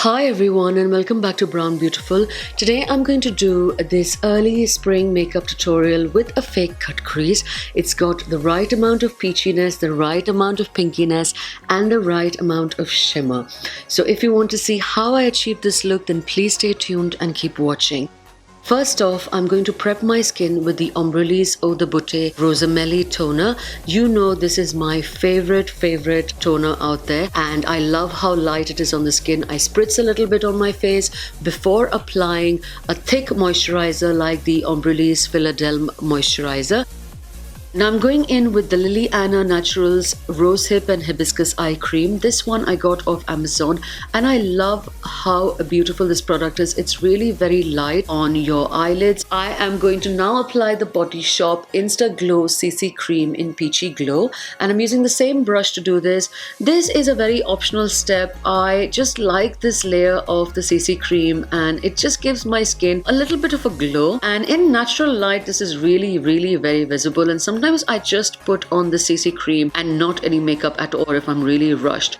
Hi everyone and welcome back to Brown Beautiful. Today I'm going to do this early spring makeup tutorial with a fake cut crease. It's got the right amount of peachiness, the right amount of pinkiness and the right amount of shimmer. So if you want to see how I achieved this look, then please stay tuned and keep watching. First off, I'm going to prep my skin with the Ombrelis Eau de Beauté Rosemary toner. You know this is my favorite toner out there and I love how light it is on the skin. I spritz a little bit on my face before applying a thick moisturizer like the Ombrelis Philadelphia moisturizer. Now I'm going in with the LilyAna Naturals Rosehip and Hibiscus Eye Cream. This one I got off Amazon and I love how beautiful this product is. It's really very light on your eyelids. I am going to now apply the Body Shop Instaglow CC Cream in Peachy Glow and I'm using the same brush to do this. This is a very optional step. I just like this layer of the CC cream and it just gives my skin a little bit of a glow, and in natural light this is really very visible, and sometimes I just put on the CC cream and not any makeup at all if I'm really rushed.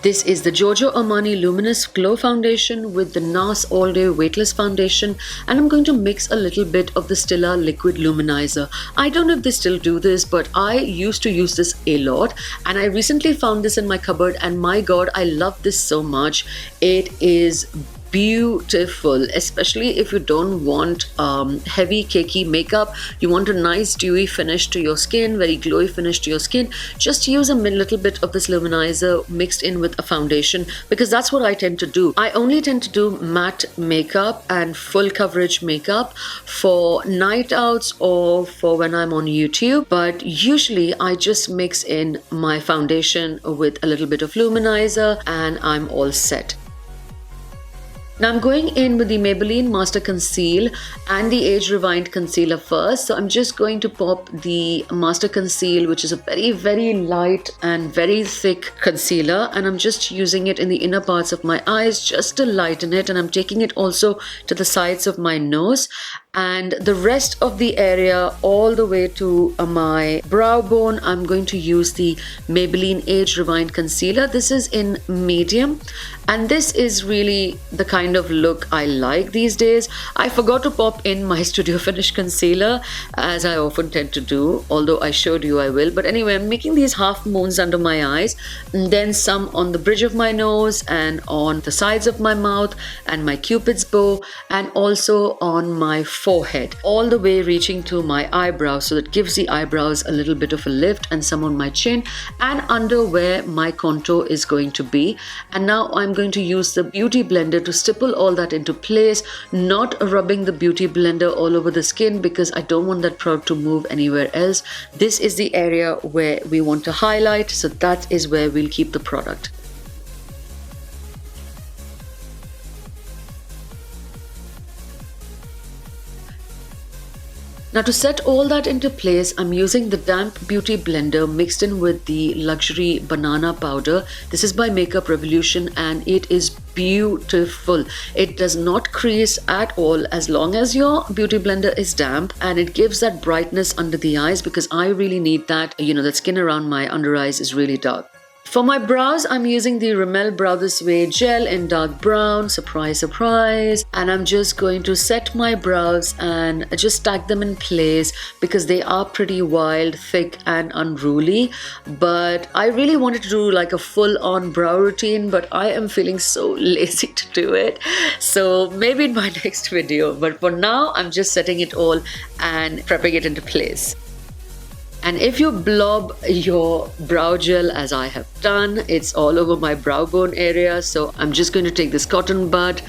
This is the Giorgio Armani Luminous Glow Foundation with the NARS All Day Weightless Foundation, and I'm going to mix a little bit of the STILA Liquid Luminizer. I don't know if they still do this, but I used to use this a lot and I recently found this in my cupboard and my god, I love this so much. It is beautiful, especially if you don't want heavy cakey makeup. You want a nice dewy finish to your skin, very glowy finish to your skin. Just use a little bit of this luminizer mixed in with a foundation, because that's what I tend to do. I only tend to do matte makeup and full coverage makeup for night outs or for when I'm on YouTube, but usually I just mix in my foundation with a little bit of luminizer and I'm all set. Now I'm going in with the Maybelline Master Conceal and the Age Rewind Concealer first. So I'm just going to pop the Master Conceal, which is a very light and very thick concealer, and I'm just using it in the inner parts of my eyes just to lighten it, and I'm taking it also to the sides of my nose and the rest of the area all the way to my brow bone. I'm going to use the Maybelline Age Rewind Concealer. This is in medium and this is really the kind of look I like these days. I forgot to pop in my Studio Finish concealer as I often tend to do, although I showed you I will. But anyway, I'm making these half moons under my eyes and then some on the bridge of my nose and on the sides of my mouth and my cupid's bow, and also on my forehead, all the way reaching to my eyebrows, so that gives the eyebrows a little bit of a lift, and some on my chin and under where my contour is going to be. And now I'm going to use the beauty blender to stipple all that into place, not rubbing the beauty blender all over the skin because I don't want that product to move anywhere else. This is the area where we want to highlight, so that is where we'll keep the product. Now to set all that into place, I'm using the damp beauty blender mixed in with the luxury banana powder. This is by Makeup Revolution and it is beautiful. It does not crease at all as long as your beauty blender is damp, and it gives that brightness under the eyes because I really need that. You know, the skin around my under eyes is really dark. For my brows, I'm using the Rimmel Brow This Way gel in dark brown, surprise, and I'm just going to set my brows and just stack them in place because they are pretty wild, thick and unruly. But I really wanted to do like a full-on brow routine, but I am feeling so lazy to do it. So maybe in my next video, but for now, I'm just setting it all and prepping it into place. And if you blob your brow gel as I have done, it's all over my brow bone area. So I'm just going to take this cotton bud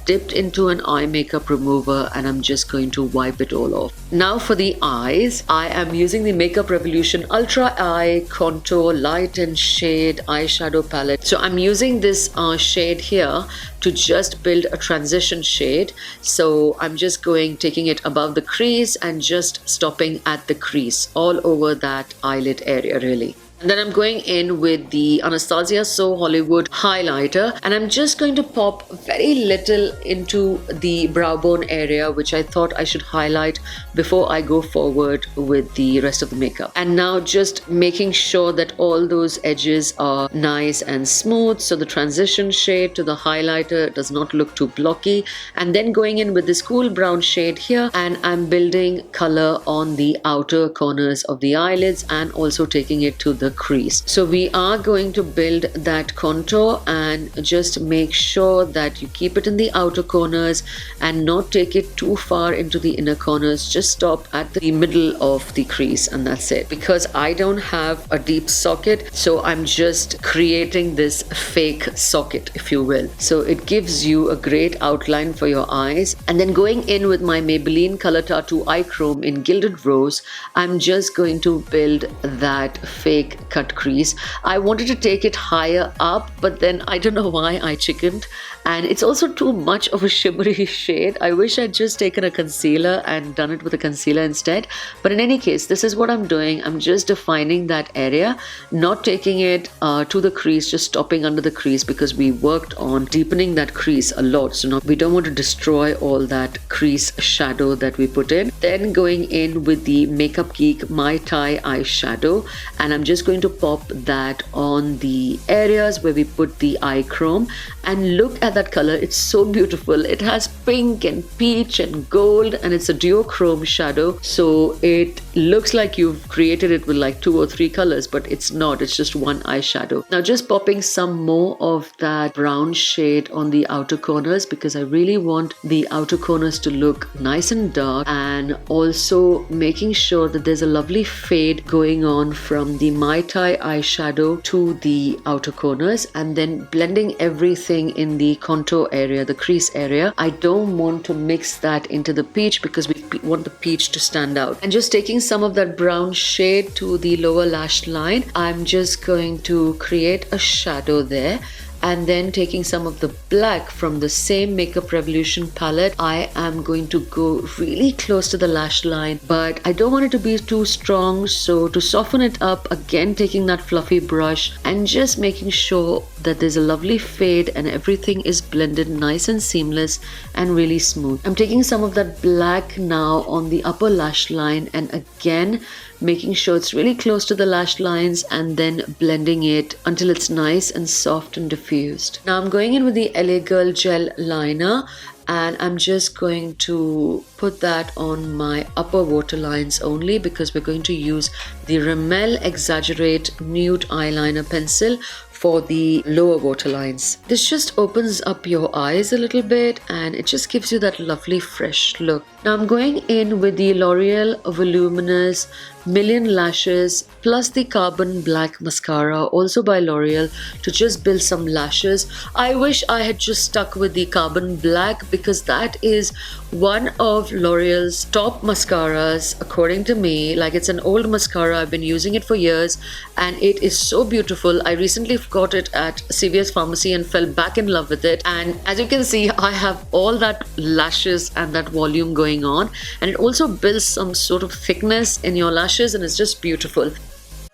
dipped into an eye makeup remover and I'm just going to wipe it all off. Now for the eyes, I am using the Makeup Revolution Ultra Eye Contour Light and Shade Eyeshadow Palette. So I'm using this shade here to just build a transition shade. So I'm just taking it above the crease and just stopping at the crease all over that eyelid area really. And then I'm going in with the Anastasia So Hollywood highlighter, and I'm just going to pop very little into the brow bone area, which I thought I should highlight before I go forward with the rest of the makeup. And now just making sure that all those edges are nice and smooth, so the transition shade to the highlighter does not look too blocky. And then going in with this cool brown shade here, and I'm building color on the outer corners of the eyelids and also taking it to the crease. So we are going to build that contour, and just make sure that you keep it in the outer corners and not take it too far into the inner corners. Just stop at the middle of the crease, and that's it. Because I don't have a deep socket, so I'm just creating this fake socket, if you will. So it gives you a great outline for your eyes. And then going in with my Maybelline Color Tattoo Eye Chrome in Gilded Rose, I'm just going to build that fake cut crease. I wanted to take it higher up, but then I don't know why I chickened, and it's also too much of a shimmery shade. I wish I'd just taken a concealer and done it with a concealer instead. But in any case, this is what I'm doing. I'm just defining that area, not taking it to the crease, just stopping under the crease, because we worked on deepening that crease a lot. So now we don't want to destroy all that crease shadow that we put in. Then going in with the Makeup Geek My Tai eyeshadow, and I'm just going to pop that on the areas where we put the eye chrome. And look at that color, it's so beautiful. It has pink and peach and gold, and it's a duochrome shadow, so it looks like you've created it with like 2 or 3 colors, but it's not. It's just one eyeshadow. Now just popping some more of that brown shade on the outer corners, because I really want the outer corners to look nice and dark, and also making sure that there's a lovely fade going on from the Mai Tai eyeshadow to the outer corners, and then blending everything in the contour area, the crease area. I don't want to mix that into the peach because we want the peach to stand out. And just taking some of that brown shade to the lower lash line, I'm just going to create a shadow there. And then taking some of the black from the same Makeup Revolution palette, I am going to go really close to the lash line, but I don't want it to be too strong. So to soften it up, again taking that fluffy brush and just making sure that there's a lovely fade and everything is blended nice and seamless and really smooth. I'm taking some of that black now on the upper lash line, and again making sure it's really close to the lash lines, and then blending it until it's nice and soft and diffused. Now I'm going in with the LA Girl Gel Liner, and I'm just going to put that on my upper waterlines only, because we're going to use the Rimmel Exaggerate Nude Eyeliner Pencil for the lower waterlines. This just opens up your eyes a little bit, and it just gives you that lovely fresh look. Now I'm going in with the L'Oreal Voluminous Million Lashes plus the Carbon Black Mascara, also by L'Oreal, to just build some lashes. I wish I had just stuck with the Carbon Black, because that is one of L'Oreal's top mascaras according to me. Like, it's an old mascara, I've been using it for years and it is so beautiful. I recently got it at CVS Pharmacy and fell back in love with it, and as you can see, I have all that lashes and that volume going on, and it also builds some sort of thickness in your lashes, and it's just beautiful.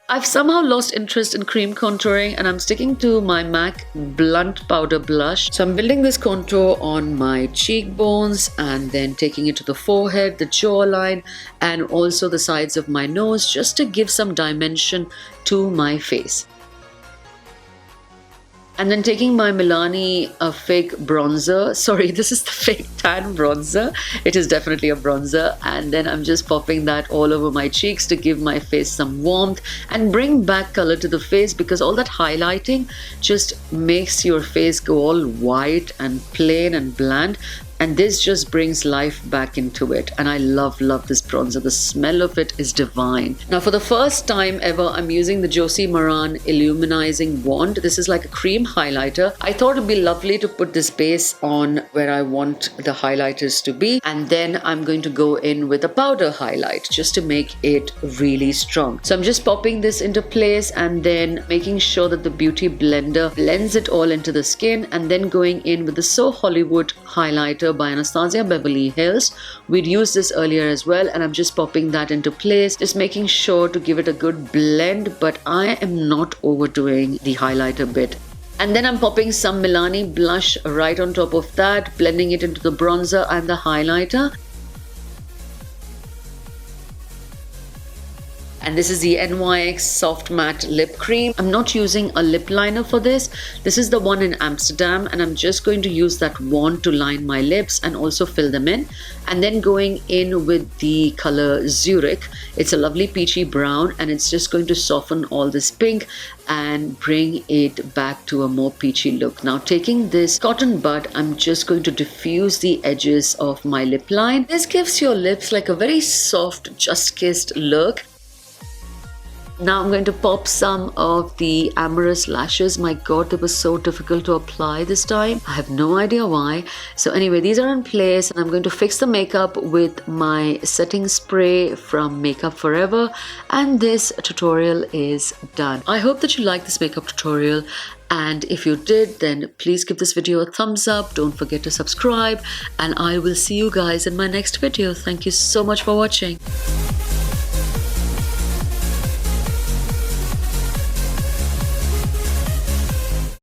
I've somehow lost interest in cream contouring, and I'm sticking to my MAC Blunt Powder Blush. So I'm building this contour on my cheekbones and then taking it to the forehead, the jawline, and also the sides of my nose, just to give some dimension to my face. And then taking my Milani fake bronzer, sorry, this is the fake tan bronzer. It is definitely a bronzer. And then I'm just popping that all over my cheeks to give my face some warmth and bring back color to the face, because all that highlighting just makes your face go all white and plain and bland. And this just brings life back into it. And I love this bronzer. The smell of it is divine. Now, for the first time ever, I'm using the Josie Maran Illuminizing Wand. This is like a cream highlighter. I thought it'd be lovely to put this base on where I want the highlighters to be. And then I'm going to go in with a powder highlight just to make it really strong. So I'm just popping this into place and then making sure that the Beauty Blender blends it all into the skin, and then going in with the So Hollywood highlighter highlighter by Anastasia Beverly Hills. We'd used this earlier as well, and I'm just popping that into place, just making sure to give it a good blend, but I am not overdoing the highlighter bit. And then I'm popping some Milani blush right on top of that, blending it into the bronzer and the highlighter. And this is the NYX Soft Matte Lip Cream. I'm not using a lip liner for this. This is the one in Amsterdam, and I'm just going to use that wand to line my lips and also fill them in. And then going in with the color Zurich. It's a lovely peachy brown, and it's just going to soften all this pink and bring it back to a more peachy look. Now taking this cotton bud, I'm just going to diffuse the edges of my lip line. This gives your lips like a very soft, just kissed look. Now I'm going to pop some of the Amorous lashes. My god, they were so difficult to apply this time. I have no idea why. So anyway, these are in place, and I'm going to fix the makeup with my setting spray from Makeup Forever, and this tutorial is done. I hope that you liked this makeup tutorial, and if you did, then please give this video a thumbs up. Don't forget to subscribe, and I will see you guys in my next video. Thank you so much for watching.